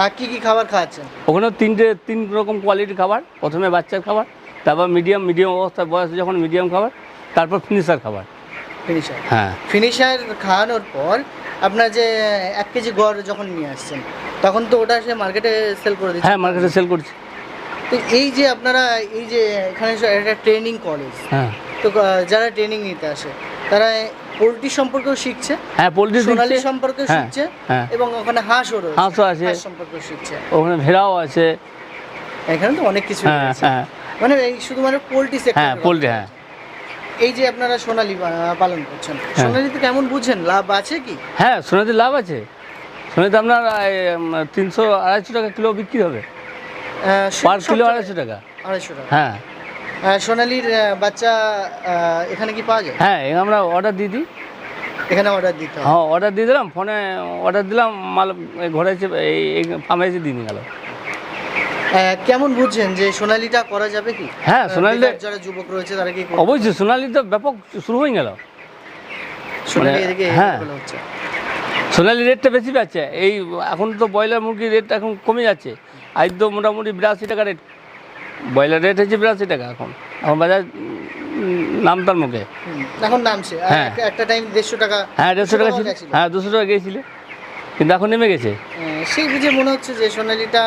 আর কি খাবার খাওয়াচ্ছেন? ওখানেও তিন রকম কোয়ালিটির খাবার। প্রথমে বাচ্চার খাবার, তারপর মিডিয়াম অবস্থায় বয়স যখন মিডিয়াম খাবার, তারপর ফিনিশার খাবার। ফিনিশার, হ্যাঁ। ফিনিশার খাওয়ানোর পর আপনার যে 1 কেজি গড় যখন নিয়ে আসছেন তখন তো ওটা সে মার্কেটে সেল করে দিচ্ছেন? হ্যাঁ, মার্কেটে সেল করছি। তো এই যে আপনারা এই যে এখানে একটা ট্রেনিং কলেজ, হ্যাঁ, তো যারা ট্রেনিং নিতে আসে তারা পোলট্রি সম্পর্কেও শিখছে, হ্যাঁ, পোলট্রি সোনালী সম্পর্কেও শিখছে, হ্যাঁ, এবং ওখানে হাঁসও আছে, সম্পর্কেও শিখছে, ওখানে ভেড়াও আছে, এখানে তো অনেক কিছু আছে। হ্যাঁ, মানে এই শুধুমাত্র পোলট্রি সেক্টর। হ্যাঁ, পোলট্রি, হ্যাঁ। এই যে আপনারা সোনালী পালন করছেন, সোনালীতে কেমন বুঝছেন, লাভ আছে কি? হ্যাঁ, সোনাতে লাভ আছে। সোনাতে আপনার 300-250 টাকা কিলো বিক্রি হবে, পার কিলো 250 টাকা। 250 টাকা। হ্যাঁ। সোনালীর বাচ্চা এখানে কি পাওয়া যায়? হ্যাঁ, আমরা অর্ডার দিয়ে দিই। এখানে অর্ডার দিতে হয়? হ্যাঁ, অর্ডার দিয়ে দিলাম, ফোনে অর্ডার দিলাম, মাল ঘরে এসে এই ফার্মে এসে দিয়ে নিয়ে গেল। কেমন বুঝছেন যে সোনালীটা করা যাবে কি? হ্যাঁ, সোনালীতে যারা যুবক রয়েছে তারা কি? অবশ্যই, সোনালী তো ব্যাপক শুরু হয়ে গেল। সোনালী এদিকে হ্যাঁ, হচ্ছে, সোনালী রেটটা বেশি পাচ্ছে। এই এখন তো ব্রয়লার মুরগির রেট এখন কমে যাচ্ছে। আজ তো মোটামুটি 82 টাকা রেট, ব্রয়লার রেট হচ্ছে 82 টাকা। এখন বাজার নামতার মুখে, এখন নামছে। হ্যাঁ, একটা টাইম 150 টাকা। হ্যাঁ, 150 টাকা ছিল। হ্যাঁ, 200 টাকা গিয়েছিল, কিন্তু এখন নেমে গেছে। সেই বুঝে মনে হচ্ছে যে সোনালীটা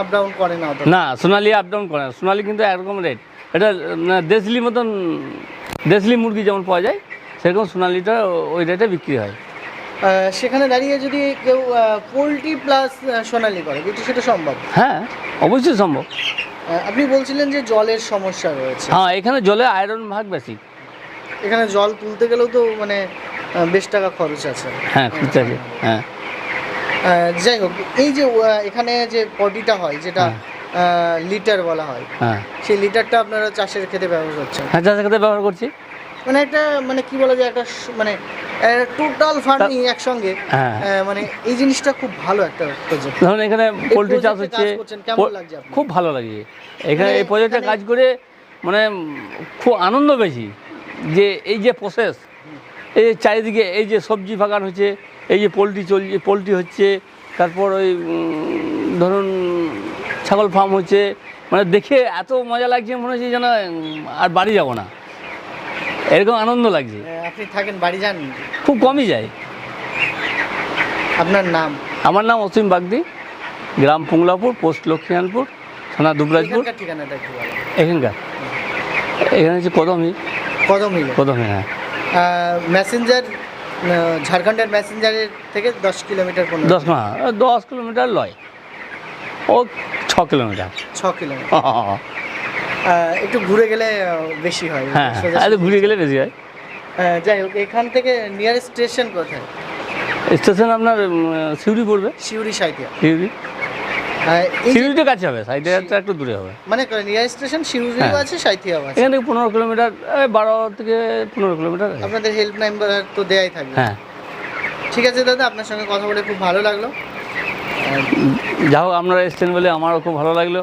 আপ ডাউন করে না। না, সোনালী আপ ডাউন করে না। সোনালী কিন্তু একরকম রেট। এটা দেশলি মতন, দেশলি মুরগি যেমন পাওয়া যায় সেরকম সোনালীটা ওই রেটে বিক্রি হয়। সেখানে দাঁড়িয়ে যদি কেউ পোলট্রি প্লাস সোনালী করে, সেটা সম্ভব? হ্যাঁ, অবশ্যই সম্ভব। আপনি বলছিলেন যে জলের সমস্যা রয়েছে। হ্যাঁ, এখানে জলে আয়রন ভাগ বেশি। এখানে জল তুলতে গেলেও তো মানে বেশ টাকা খরচ আছে। হ্যাঁ, খরচ আছে। হ্যাঁ, যাই হোক, এই যে এখানে যে পটিটা হয় যেটা লিটার বলা হয়, হ্যাঁ, সেই লিটারটা আপনারা চাষের ক্ষেত্রে ব্যবহার করছেন? হ্যাঁ, চাষের ক্ষেত্রে ব্যবহার করছি। মানে একটা মানে কি বলা যায়, একটা মানে টোটাল ফার্মিং একসঙ্গে। হ্যাঁ, মানে এই জিনিসটা খুব ভালো একটা প্রজেক্ট। ধরুন এখানে পোলট্রি চাষ হচ্ছে, কেমন লাগছে? খুব ভালো লাগে এখানে এই প্রজেক্টে কাজ করে। মানে খুব আনন্দ পেয়েছি যে এই যে প্রসেস, এই চারিদিকে এই যে সবজি বাগান হচ্ছে, এই যে পোলট্রি হচ্ছে, তারপর ওই ধরুন ছাগল ফার্ম হচ্ছে, মানে দেখে এত মজা লাগছে, মনে হচ্ছে যেন আর বাড়ি যাব না, এরকম আনন্দ লাগছে। আপনি থাকেন, বাড়ি যান? খুব কমই যায়। আপনার নাম? আমার নাম অসীম বাগদি, গ্রাম পুংলাপুর, পোস্ট লক্ষ্মীনারায়ণপুর, থানা দুবরাজপুর। ঠিকানাটা কি বলেন? এখানে হচ্ছে কদমই। হ্যাঁ। মেসেঞ্জার, ঝাড়খণ্ডের মেসেঞ্জারের থেকে 10 কিলোমিটার। 10 কিলোমিটার লয়, ও 6 কিলোমিটার। 6 কিলোমিটার। একটু ঘুরে গেলে বেশি হয়। হ্যাঁ, ঘুরে গেলে বেশি হয়। যাই হোক, এখান থেকে নিয়ারেস্ট স্টেশন কোথায়? স্টেশন আপনার সিউড়ি পড়বে। সিউড়ি, সাঁইথিয়া। সিউড়িতে কাছে হবে, সাঁইথিয়াটা একটু দূরে হবে। মানে নিয়ারেস্ট স্টেশন সিউড়িও আছে, সাঁইথিয়াও আছে। এখান থেকে 15 কিলোমিটার, 12 থেকে 15 কিলোমিটার। আপনাদের হেল্প নাম্বার তো দেয়াই থাকবে। হ্যাঁ, ঠিক আছে দাদা, আপনার সঙ্গে কথা বলে খুব ভালো লাগলো। যা হোক, আপনারা এসছেন বলে আমারও খুব ভালো লাগলো।